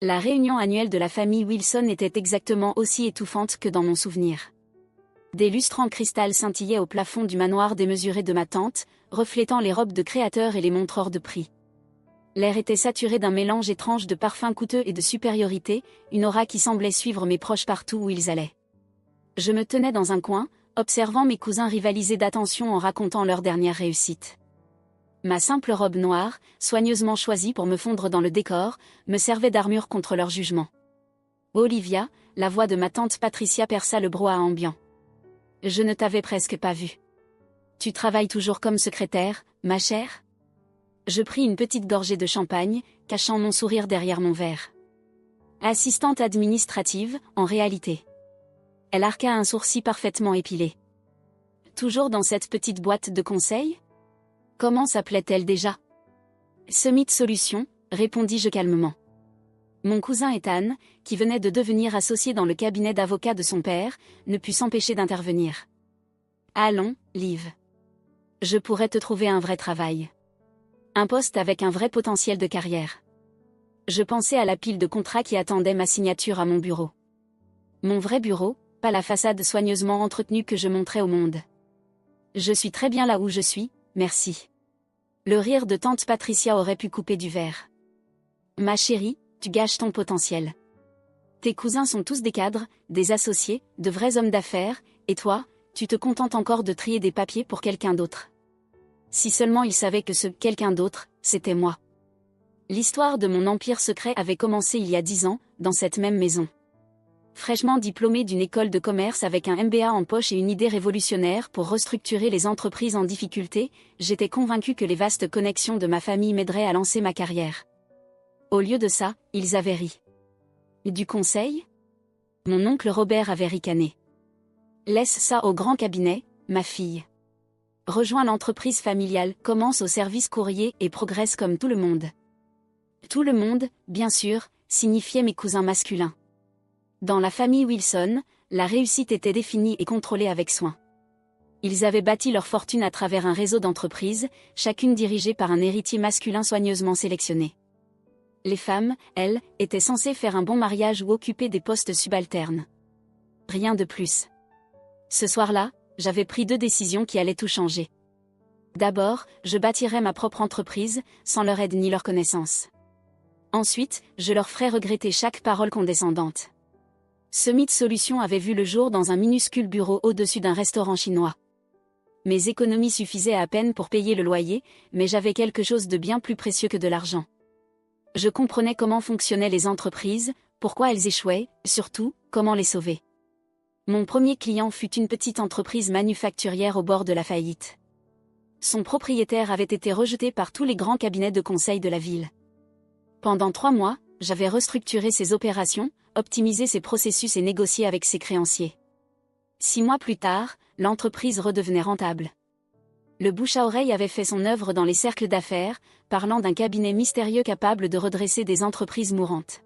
La réunion annuelle de la famille Wilson était exactement aussi étouffante que dans mon souvenir. Des lustres en cristal scintillaient au plafond du manoir démesuré de ma tante, reflétant les robes de créateurs et les montres hors de prix. L'air était saturé d'un mélange étrange de parfums coûteux et de supériorité, une aura qui semblait suivre mes proches partout où ils allaient. Je me tenais dans un coin, observant mes cousins rivaliser d'attention en racontant leur dernière réussite. Ma simple robe noire, soigneusement choisie pour me fondre dans le décor, me servait d'armure contre leur jugement. Olivia, la voix de ma tante Patricia perça le brouhaha ambiant. Je ne t'avais presque pas vue. Tu travailles toujours comme secrétaire, ma chère ? Je pris une petite gorgée de champagne, cachant mon sourire derrière mon verre. Assistante administrative, en réalité. Elle arqua un sourcil parfaitement épilé. Toujours dans cette petite boîte de conseil ? Comment s'appelait-elle déjà ? Summit Solutions, répondis-je calmement. Mon cousin Ethan, qui venait de devenir associé dans le cabinet d'avocat de son père, ne put s'empêcher d'intervenir. Allons, Liv. Je pourrais te trouver un vrai travail. Un poste avec un vrai potentiel de carrière. Je pensais à la pile de contrats qui attendait ma signature à mon bureau. Mon vrai bureau, pas la façade soigneusement entretenue que je montrais au monde. Je suis très bien là où je suis, merci. Le rire de tante Patricia aurait pu couper du verre. Ma chérie, tu gâches ton potentiel. Tes cousins sont tous des cadres, des associés, de vrais hommes d'affaires, et toi, tu te contentes encore de trier des papiers pour quelqu'un d'autre. Si seulement ils savaient que ce quelqu'un d'autre, c'était moi. L'histoire de mon empire secret avait commencé il y a 10 ans, dans cette même maison. Fraîchement diplômée d'une école de commerce avec un MBA en poche et une idée révolutionnaire pour restructurer les entreprises en difficulté, j'étais convaincue que les vastes connexions de ma famille m'aideraient à lancer ma carrière. Au lieu de ça, ils avaient ri. Du conseil ? Mon oncle Robert avait ricané. Laisse ça au grand cabinet, ma fille. Rejoins l'entreprise familiale, commence au service courrier et progresse comme tout le monde. Tout le monde, bien sûr, signifiait mes cousins masculins. Dans la famille Wilson, la réussite était définie et contrôlée avec soin. Ils avaient bâti leur fortune à travers un réseau d'entreprises, chacune dirigée par un héritier masculin soigneusement sélectionné. Les femmes, elles, étaient censées faire un bon mariage ou occuper des postes subalternes. Rien de plus. Ce soir-là, j'avais pris 2 décisions qui allaient tout changer. D'abord, je bâtirais ma propre entreprise, sans leur aide ni leur connaissance. Ensuite, je leur ferais regretter chaque parole condescendante. Summit Solutions avait vu le jour dans un minuscule bureau au-dessus d'un restaurant chinois. Mes économies suffisaient à peine pour payer le loyer, mais j'avais quelque chose de bien plus précieux que de l'argent. Je comprenais comment fonctionnaient les entreprises, pourquoi elles échouaient, surtout, comment les sauver. Mon premier client fut une petite entreprise manufacturière au bord de la faillite. Son propriétaire avait été rejeté par tous les grands cabinets de conseil de la ville. Pendant 3 mois, j'avais restructuré ses opérations, optimisé ses processus et négocié avec ses créanciers. 6 mois plus tard, l'entreprise redevenait rentable. Le bouche-à-oreille avait fait son œuvre dans les cercles d'affaires, parlant d'un cabinet mystérieux capable de redresser des entreprises mourantes.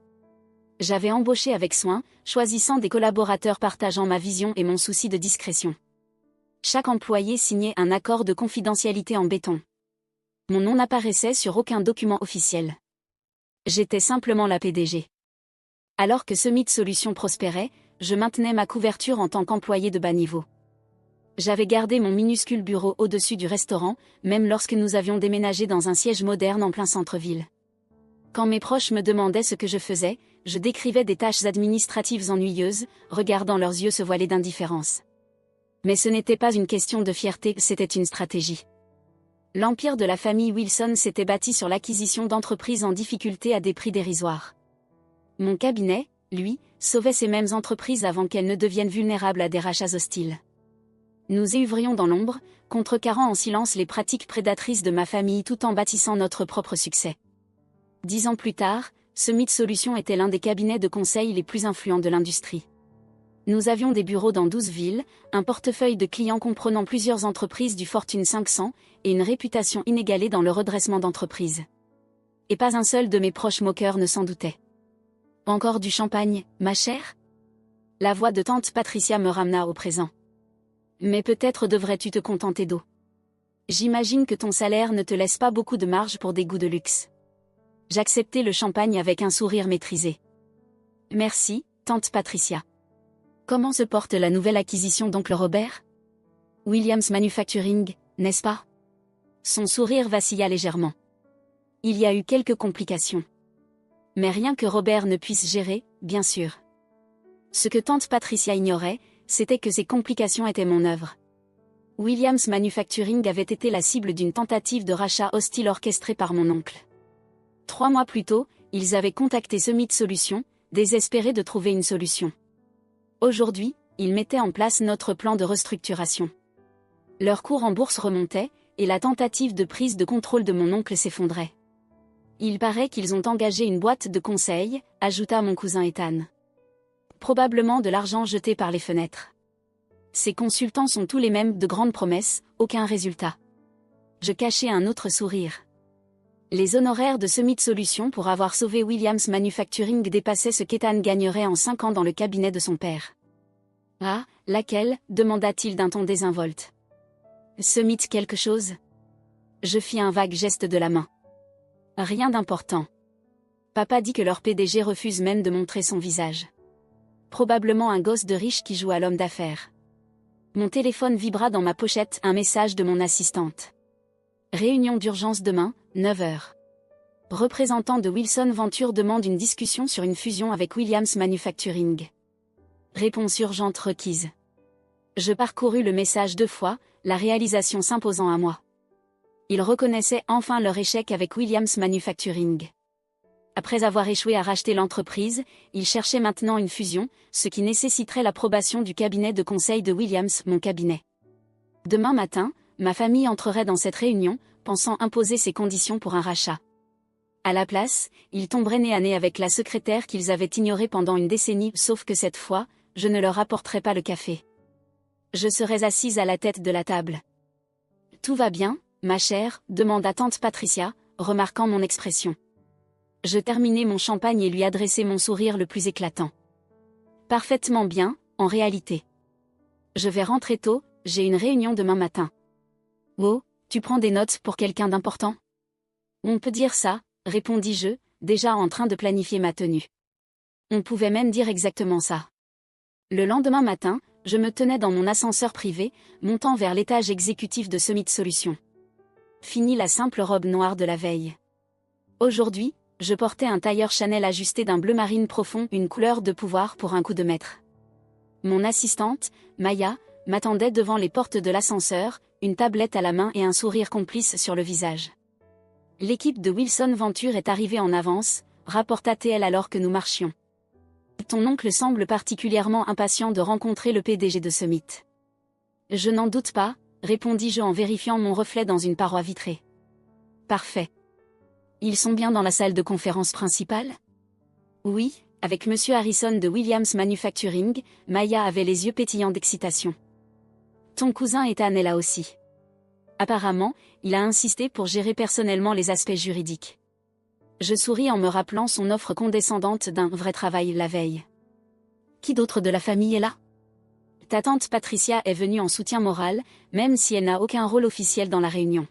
J'avais embauché avec soin, choisissant des collaborateurs partageant ma vision et mon souci de discrétion. Chaque employé signait un accord de confidentialité en béton. Mon nom n'apparaissait sur aucun document officiel. J'étais simplement la PDG. Alors que Summit Solutions prospérait, je maintenais ma couverture en tant qu'employé de bas niveau. J'avais gardé mon minuscule bureau au-dessus du restaurant, même lorsque nous avions déménagé dans un siège moderne en plein centre-ville. Quand mes proches me demandaient ce que je faisais, je décrivais des tâches administratives ennuyeuses, regardant leurs yeux se voiler d'indifférence. Mais ce n'était pas une question de fierté, c'était une stratégie. L'empire de la famille Wilson s'était bâti sur l'acquisition d'entreprises en difficulté à des prix dérisoires. Mon cabinet, lui, sauvait ces mêmes entreprises avant qu'elles ne deviennent vulnérables à des rachats hostiles. Nous œuvrions dans l'ombre, contrecarrant en silence les pratiques prédatrices de ma famille tout en bâtissant notre propre succès. 10 ans plus tard, Summit Solutions était l'un des cabinets de conseil les plus influents de l'industrie. Nous avions des bureaux dans 12 villes, un portefeuille de clients comprenant plusieurs entreprises du Fortune 500, et une réputation inégalée dans le redressement d'entreprises. Et pas un seul de mes proches moqueurs ne s'en doutait. Encore du champagne, ma chère ? La voix de tante Patricia me ramena au présent. Mais peut-être devrais-tu te contenter d'eau. J'imagine que ton salaire ne te laisse pas beaucoup de marge pour des goûts de luxe. J'acceptai le champagne avec un sourire maîtrisé. Merci, tante Patricia. Comment se porte la nouvelle acquisition d'oncle Robert? Williams Manufacturing, n'est-ce pas? Son sourire vacilla légèrement. Il y a eu quelques complications. Mais rien que Robert ne puisse gérer, bien sûr. Ce que tante Patricia ignorait, c'était que ces complications étaient mon œuvre. Williams Manufacturing avait été la cible d'une tentative de rachat hostile orchestrée par mon oncle. 3 mois plus tôt, ils avaient contacté Summit Solutions, désespérés de trouver une solution. Aujourd'hui, ils mettaient en place notre plan de restructuration. Leur cours en bourse remontait, et la tentative de prise de contrôle de mon oncle s'effondrait. Il paraît qu'ils ont engagé une boîte de conseil, ajouta mon cousin Ethan. Probablement de l'argent jeté par les fenêtres. Ces consultants sont tous les mêmes, de grandes promesses, aucun résultat. Je cachai un autre sourire. Les honoraires de Summit Solutions pour avoir sauvé Williams Manufacturing dépassaient ce qu'Ethan gagnerait en 5 ans dans le cabinet de son père. Ah, laquelle? Demanda-t-il d'un ton désinvolte. Summit quelque chose? Je fis un vague geste de la main. Rien d'important. Papa dit que leur PDG refuse même de montrer son visage. Probablement un gosse de riche qui joue à l'homme d'affaires. Mon téléphone vibra dans ma pochette, un message de mon assistante. Réunion d'urgence demain, 9h. Représentant de Wilson Venture demande une discussion sur une fusion avec Williams Manufacturing. Réponse urgente requise. Je parcourus le message 2 fois, la réalisation s'imposant à moi. Ils reconnaissaient enfin leur échec avec Williams Manufacturing. Après avoir échoué à racheter l'entreprise, ils cherchaient maintenant une fusion, ce qui nécessiterait l'approbation du cabinet de conseil de Williams, mon cabinet. Demain matin, ma famille entrerait dans cette réunion, pensant imposer ses conditions pour un rachat. À la place, ils tomberaient nez à nez avec la secrétaire qu'ils avaient ignorée pendant une décennie, sauf que cette fois, je ne leur apporterai pas le café. Je serais assise à la tête de la table. Tout va bien, ma chère, demanda tante Patricia, remarquant mon expression. Je terminai mon champagne et lui adressai mon sourire le plus éclatant. Parfaitement bien, en réalité. Je vais rentrer tôt, j'ai une réunion demain matin. Oh, tu prends des notes pour quelqu'un d'important? On peut dire ça, répondis-je, déjà en train de planifier ma tenue. On pouvait même dire exactement ça. Le lendemain matin, je me tenais dans mon ascenseur privé, montant vers l'étage exécutif de Summit Solutions. Fini la simple robe noire de la veille. Aujourd'hui, je portais un tailleur Chanel ajusté d'un bleu marine profond, une couleur de pouvoir pour un coup de maître. Mon assistante, Maya, m'attendait devant les portes de l'ascenseur, une tablette à la main et un sourire complice sur le visage. L'équipe de Wilson Venture est arrivée en avance, rapporta-t-elle alors que nous marchions. Ton oncle semble particulièrement impatient de rencontrer le PDG de Summit. Je n'en doute pas, répondis-je en vérifiant mon reflet dans une paroi vitrée. Parfait. Ils sont bien dans la salle de conférence principale? Oui, avec Monsieur Harrison de Williams Manufacturing, Maya avait les yeux pétillants d'excitation. Ton cousin Ethan est là aussi. Apparemment, il a insisté pour gérer personnellement les aspects juridiques. Je souris en me rappelant son offre condescendante d'un vrai travail la veille. Qui d'autre de la famille est là? Ta tante Patricia est venue en soutien moral, même si elle n'a aucun rôle officiel dans la réunion.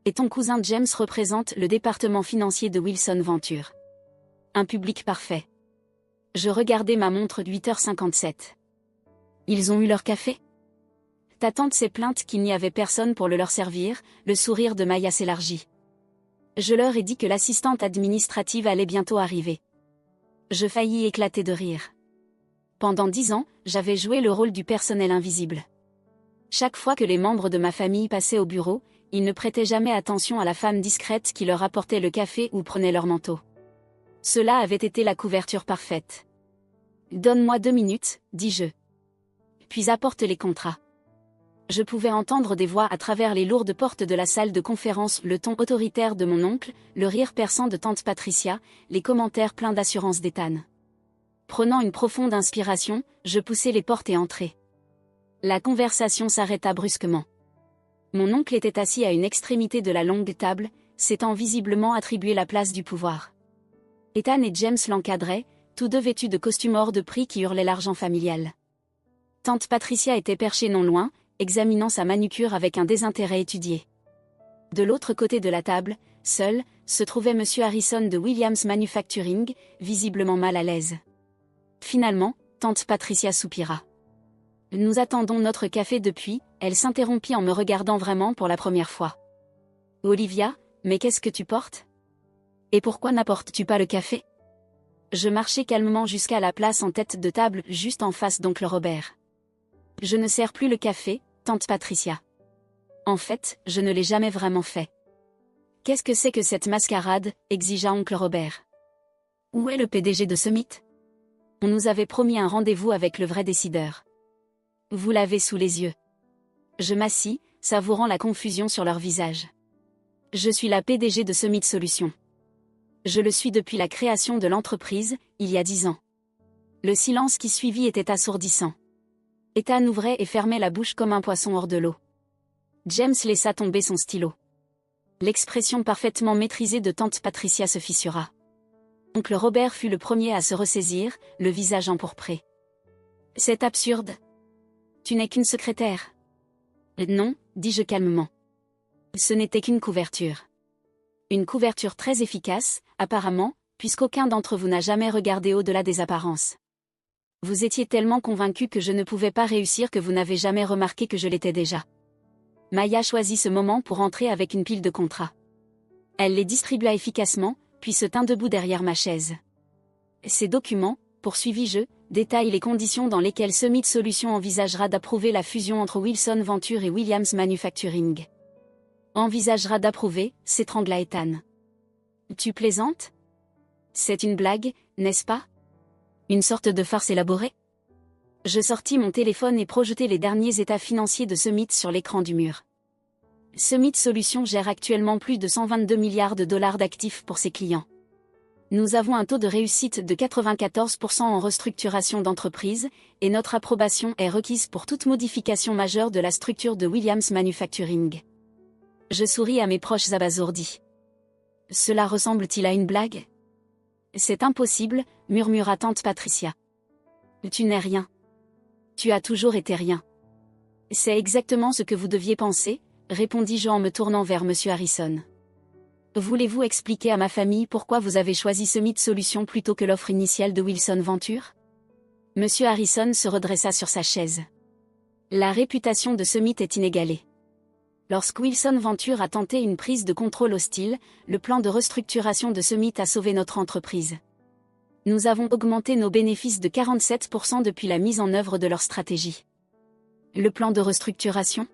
Et ton cousin James représente le département financier de Wilson Venture. Un public parfait. Je regardais ma montre de 8h57. Ils ont eu leur café? Ta tante s'est plainte qu'il n'y avait personne pour le leur servir, le sourire de Maya s'élargit. Je leur ai dit que l'assistante administrative allait bientôt arriver. Je faillis éclater de rire. Pendant 10 ans, j'avais joué le rôle du personnel invisible. Chaque fois que les membres de ma famille passaient au bureau, ils ne prêtaient jamais attention à la femme discrète qui leur apportait le café ou prenait leur manteau. Cela avait été la couverture parfaite. Donne-moi 2 minutes, dis-je. Puis apporte les contrats. Je pouvais entendre des voix à travers les lourdes portes de la salle de conférence, le ton autoritaire de mon oncle, le rire perçant de tante Patricia, les commentaires pleins d'assurance d'Ethan. Prenant une profonde inspiration, je poussai les portes et entrai. La conversation s'arrêta brusquement. Mon oncle était assis à une extrémité de la longue table, s'étant visiblement attribué la place du pouvoir. Ethan et James l'encadraient, tous deux vêtus de costumes hors de prix qui hurlaient l'argent familial. Tante Patricia était perchée non loin, examinant sa manucure avec un désintérêt étudié. De l'autre côté de la table, seul, se trouvait Monsieur Harrison de Williams Manufacturing, visiblement mal à l'aise. Finalement, tante Patricia soupira. Nous attendons notre café depuis, elle s'interrompit en me regardant vraiment pour la première fois. Olivia, mais qu'est-ce que tu portes? Et pourquoi n'apportes-tu pas le café? Je marchai calmement jusqu'à la place en tête de table juste en face d'oncle Robert. Je ne sers plus le café, tante Patricia. En fait, je ne l'ai jamais vraiment fait. Qu'est-ce que c'est que cette mascarade, exigea oncle Robert. Où est le PDG de Summit? On nous avait promis un rendez-vous avec le vrai décideur. Vous l'avez sous les yeux. Je m'assis, savourant la confusion sur leur visage. Je suis la PDG de Summit Solutions. Je le suis depuis la création de l'entreprise, il y a 10 ans. Le silence qui suivit était assourdissant. Ethan ouvrait et fermait la bouche comme un poisson hors de l'eau. James laissa tomber son stylo. L'expression parfaitement maîtrisée de tante Patricia se fissura. Oncle Robert fut le premier à se ressaisir, le visage empourpré. C'est absurde. Tu n'es qu'une secrétaire. Non, dis-je calmement. Ce n'était qu'une couverture. Une couverture très efficace, apparemment, puisqu'aucun d'entre vous n'a jamais regardé au-delà des apparences. Vous étiez tellement convaincu que je ne pouvais pas réussir que vous n'avez jamais remarqué que je l'étais déjà. Maya choisit ce moment pour entrer avec une pile de contrats. Elle les distribua efficacement, puis se tint debout derrière ma chaise. Ces documents, poursuivis-je, détaillent les conditions dans lesquelles Summit Solutions envisagera d'approuver la fusion entre Wilson Venture et Williams Manufacturing. Envisagera d'approuver, s'étrangla Ethan. Tu plaisantes? C'est une blague, n'est-ce pas? Une sorte de farce élaborée? Je sortis mon téléphone et projetai les derniers états financiers de Summit sur l'écran du mur. Summit Solutions gère actuellement plus de 122 milliards de dollars d'actifs pour ses clients. Nous avons un taux de réussite de 94% en restructuration d'entreprise, et notre approbation est requise pour toute modification majeure de la structure de Williams Manufacturing. Je souris à mes proches abasourdis. Cela ressemble-t-il à une blague? C'est impossible, murmura tante Patricia. Tu n'es rien. Tu as toujours été rien. C'est exactement ce que vous deviez penser, répondis-je en me tournant vers Monsieur Harrison. Voulez-vous expliquer à ma famille pourquoi vous avez choisi Summit Solutions plutôt que l'offre initiale de Wilson Venture? Monsieur Harrison se redressa sur sa chaise. La réputation de Summit est inégalée. Lorsque Wilson Venture a tenté une prise de contrôle hostile, le plan de restructuration de Summit a sauvé notre entreprise. Nous avons augmenté nos bénéfices de 47% depuis la mise en œuvre de leur stratégie. Le plan de restructuration?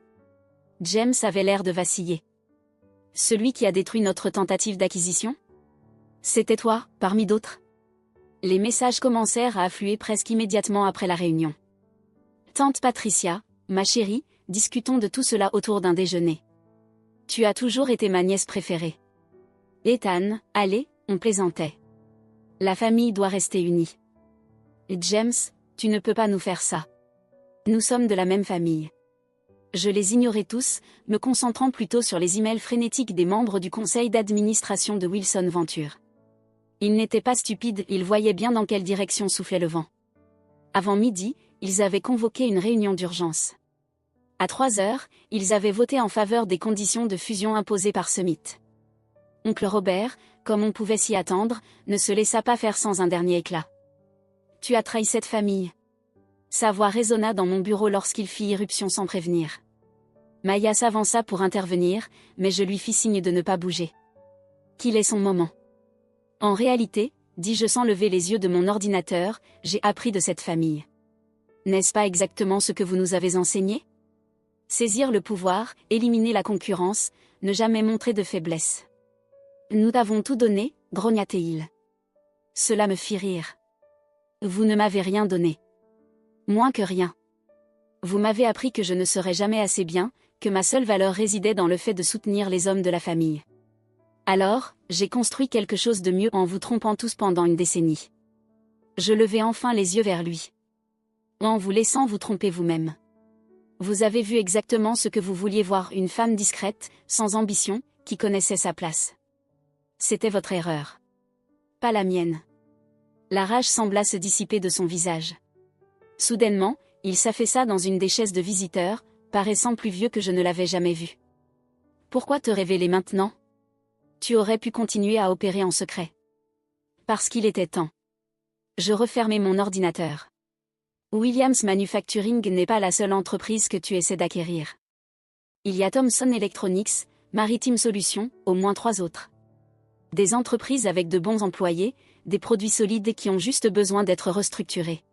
James avait l'air de vaciller. Celui qui a détruit notre tentative d'acquisition? C'était toi, parmi d'autres. Les messages commencèrent à affluer presque immédiatement après la réunion. Tante Patricia, ma chérie, discutons de tout cela autour d'un déjeuner. Tu as toujours été ma nièce préférée. Ethan, allez, on plaisantait. La famille doit rester unie. James, tu ne peux pas nous faire ça. Nous sommes de la même famille. Je les ignorais tous, me concentrant plutôt sur les emails frénétiques des membres du conseil d'administration de Wilson Venture. Ils n'étaient pas stupides, ils voyaient bien dans quelle direction soufflait le vent. Avant midi, ils avaient convoqué une réunion d'urgence. À 3 heures, ils avaient voté en faveur des conditions de fusion imposées par Summit. Oncle Robert, comme on pouvait s'y attendre, ne se laissa pas faire sans un dernier éclat. Tu as trahi cette famille. Sa voix résonna dans mon bureau lorsqu'il fit irruption sans prévenir. Maya s'avança pour intervenir, mais je lui fis signe de ne pas bouger. Qu'il est son moment. En réalité, dis-je sans lever les yeux de mon ordinateur, j'ai appris de cette famille. N'est-ce pas exactement ce que vous nous avez enseigné? Saisir le pouvoir, éliminer la concurrence, ne jamais montrer de faiblesse. Nous t'avons tout donné, grogna-t-il. Cela me fit rire. Vous ne m'avez rien donné. Moins que rien. Vous m'avez appris que je ne serais jamais assez bien, que ma seule valeur résidait dans le fait de soutenir les hommes de la famille. Alors, j'ai construit quelque chose de mieux en vous trompant tous pendant une décennie. Je levai enfin les yeux vers lui. En vous laissant vous tromper vous-même. Vous avez vu exactement ce que vous vouliez voir, une femme discrète, sans ambition, qui connaissait sa place. C'était votre erreur. Pas la mienne. La rage sembla se dissiper de son visage. Soudainement, il s'affaissa dans une des chaises de visiteurs, paraissant plus vieux que je ne l'avais jamais vu. Pourquoi te révéler maintenant? Tu aurais pu continuer à opérer en secret. Parce qu'il était temps. Je refermai mon ordinateur. Williams Manufacturing n'est pas la seule entreprise que tu essaies d'acquérir. Il y a Thomson Electronics, Maritime Solutions, au moins 3 autres. Des entreprises avec de bons employés, des produits solides qui ont juste besoin d'être restructurés.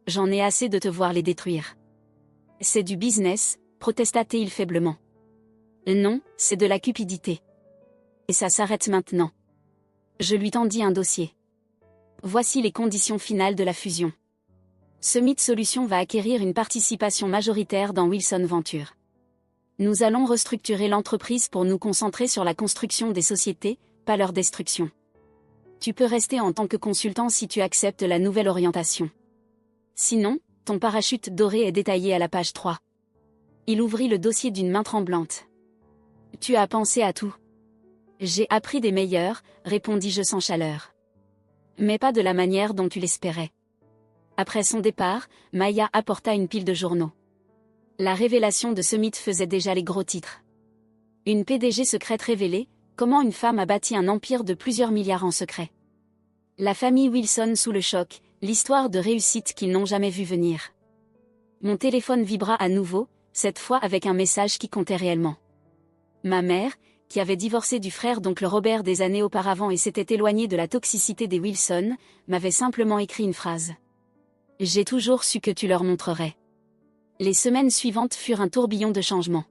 J'en ai assez de te voir les détruire. C'est du business, protesta-t-il faiblement. Non, c'est de la cupidité. Et ça s'arrête maintenant. Je lui tendis un dossier. Voici les conditions finales de la fusion. Summit Solutions va acquérir une participation majoritaire dans Wilson Venture. Nous allons restructurer l'entreprise pour nous concentrer sur la construction des sociétés, pas leur destruction. Tu peux rester en tant que consultant si tu acceptes la nouvelle orientation. Sinon, ton parachute doré est détaillé à la page 3. Il ouvrit le dossier d'une main tremblante. Tu as pensé à tout. J'ai appris des meilleurs, répondis-je sans chaleur. Mais pas de la manière dont tu l'espérais. Après son départ, Maya apporta une pile de journaux. La révélation de Summit faisait déjà les gros titres. Une PDG secrète révélée, comment une femme a bâti un empire de plusieurs milliards en secret. La famille Wilson sous le choc, l'histoire de réussite qu'ils n'ont jamais vu venir. Mon téléphone vibra à nouveau, cette fois avec un message qui comptait réellement. Ma mère, qui avait divorcé du frère d'oncle Robert des années auparavant et s'était éloignée de la toxicité des Wilson, m'avait simplement écrit une phrase. J'ai toujours su que tu leur montrerais. Les semaines suivantes furent un tourbillon de changements.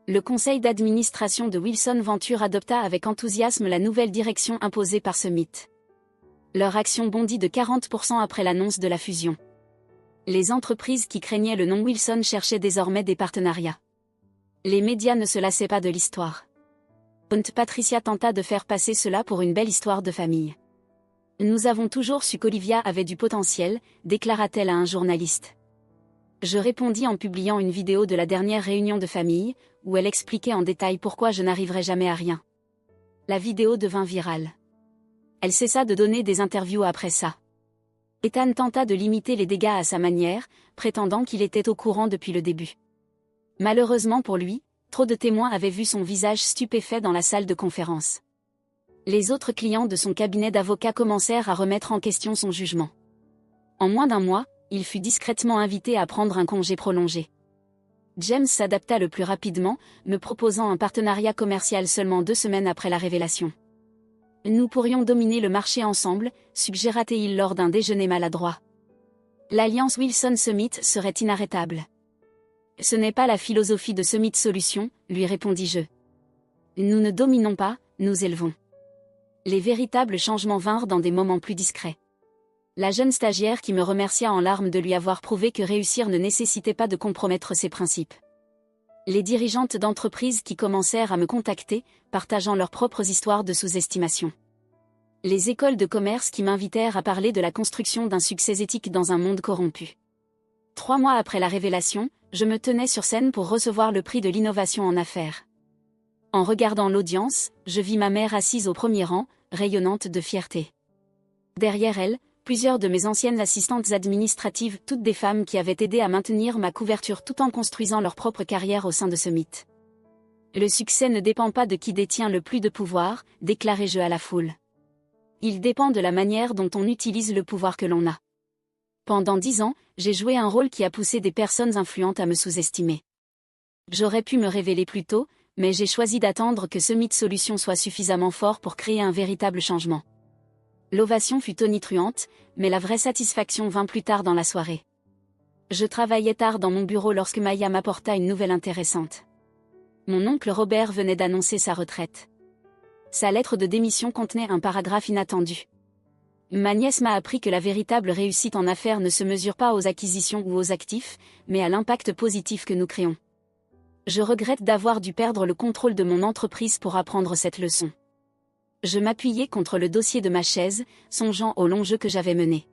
Le conseil d'administration de Wilson Venture adopta avec enthousiasme la nouvelle direction imposée par Summit. Leur action bondit de 40% après l'annonce de la fusion. Les entreprises qui craignaient le nom Wilson cherchaient désormais des partenariats. Les médias ne se lassaient pas de l'histoire. Patricia tenta de faire passer cela pour une belle histoire de famille. Nous avons toujours su qu'Olivia avait du potentiel, déclara-t-elle à un journaliste. Je répondis en publiant une vidéo de la dernière réunion de famille, où elle expliquait en détail pourquoi je n'arriverais jamais à rien. La vidéo devint virale. Elle cessa de donner des interviews après ça. Ethan tenta de limiter les dégâts à sa manière, prétendant qu'il était au courant depuis le début. Malheureusement pour lui, trop de témoins avaient vu son visage stupéfait dans la salle de conférence. Les autres clients de son cabinet d'avocats commencèrent à remettre en question son jugement. En moins d'1 mois, il fut discrètement invité à prendre un congé prolongé. James s'adapta le plus rapidement, me proposant un partenariat commercial seulement 2 semaines après la révélation. Nous pourrions dominer le marché ensemble, suggéra-t-il lors d'un déjeuner maladroit. L'alliance Wilson-Summit serait inarrêtable. Ce n'est pas la philosophie de Summit Solutions, lui répondis-je. Nous ne dominons pas, nous élevons. Les véritables changements vinrent dans des moments plus discrets. La jeune stagiaire qui me remercia en larmes de lui avoir prouvé que réussir ne nécessitait pas de compromettre ses principes. Les dirigeantes d'entreprises qui commencèrent à me contacter, partageant leurs propres histoires de sous-estimation. Les écoles de commerce qui m'invitèrent à parler de la construction d'un succès éthique dans un monde corrompu. 3 mois après la révélation, je me tenais sur scène pour recevoir le prix de l'innovation en affaires. En regardant l'audience, je vis ma mère assise au premier rang, rayonnante de fierté. Derrière elle, plusieurs de mes anciennes assistantes administratives, toutes des femmes qui avaient aidé à maintenir ma couverture tout en construisant leur propre carrière au sein de Summit. Le succès ne dépend pas de qui détient le plus de pouvoir, déclarai-je à la foule. Il dépend de la manière dont on utilise le pouvoir que l'on a. Pendant 10 ans, j'ai joué un rôle qui a poussé des personnes influentes à me sous-estimer. J'aurais pu me révéler plus tôt, mais j'ai choisi d'attendre que Summit Solutions soit suffisamment fort pour créer un véritable changement. L'ovation fut tonitruante, mais la vraie satisfaction vint plus tard dans la soirée. Je travaillais tard dans mon bureau lorsque Maya m'apporta une nouvelle intéressante. Mon oncle Robert venait d'annoncer sa retraite. Sa lettre de démission contenait un paragraphe inattendu. Ma nièce m'a appris que la véritable réussite en affaires ne se mesure pas aux acquisitions ou aux actifs, mais à l'impact positif que nous créons. Je regrette d'avoir dû perdre le contrôle de mon entreprise pour apprendre cette leçon. Je m'appuyais contre le dossier de ma chaise, songeant au long jeu que j'avais mené.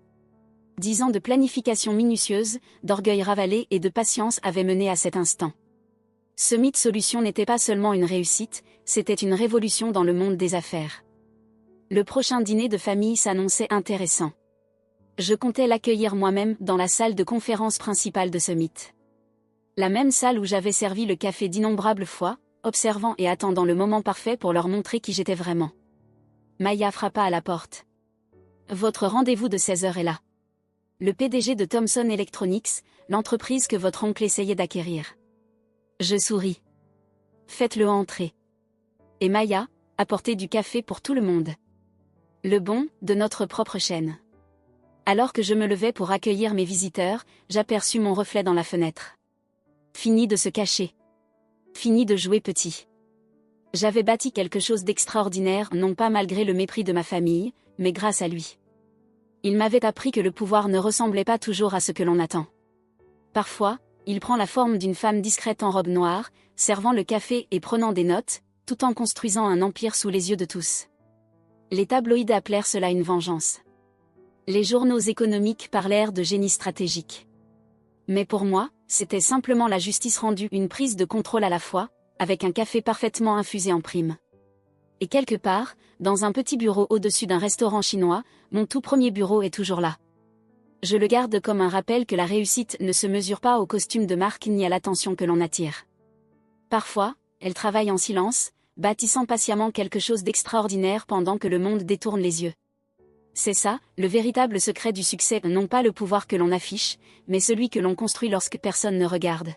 10 ans de planification minutieuse, d'orgueil ravalé et de patience avaient mené à cet instant. Summit Solutions n'était pas seulement une réussite, c'était une révolution dans le monde des affaires. Le prochain dîner de famille s'annonçait intéressant. Je comptais l'accueillir moi-même dans la salle de conférence principale de Summit. La même salle où j'avais servi le café d'innombrables fois, observant et attendant le moment parfait pour leur montrer qui j'étais vraiment. Maya frappa à la porte. Votre rendez-vous de 16 heures est là. Le PDG de Thomson Electronics, l'entreprise que votre oncle essayait d'acquérir. Je souris. Faites-le entrer. Et Maya, apportez du café pour tout le monde. Le bon, de notre propre chaîne. Alors que je me levais pour accueillir mes visiteurs, j'aperçus mon reflet dans la fenêtre. Fini de se cacher. Fini de jouer petit. J'avais bâti quelque chose d'extraordinaire, non pas malgré le mépris de ma famille, mais grâce à lui. Il m'avait appris que le pouvoir ne ressemblait pas toujours à ce que l'on attend. Parfois, il prend la forme d'une femme discrète en robe noire, servant le café et prenant des notes, tout en construisant un empire sous les yeux de tous. Les tabloïds appelèrent cela une vengeance. Les journaux économiques parlèrent de génie stratégique. Mais pour moi, c'était simplement la justice rendue, une prise de contrôle à la fois, avec un café parfaitement infusé en prime. Et quelque part, dans un petit bureau au-dessus d'un restaurant chinois, mon tout premier bureau est toujours là. Je le garde comme un rappel que la réussite ne se mesure pas au costume de marque ni à l'attention que l'on attire. Parfois, elle travaille en silence, bâtissant patiemment quelque chose d'extraordinaire pendant que le monde détourne les yeux. C'est ça, le véritable secret du succès, non pas le pouvoir que l'on affiche, mais celui que l'on construit lorsque personne ne regarde.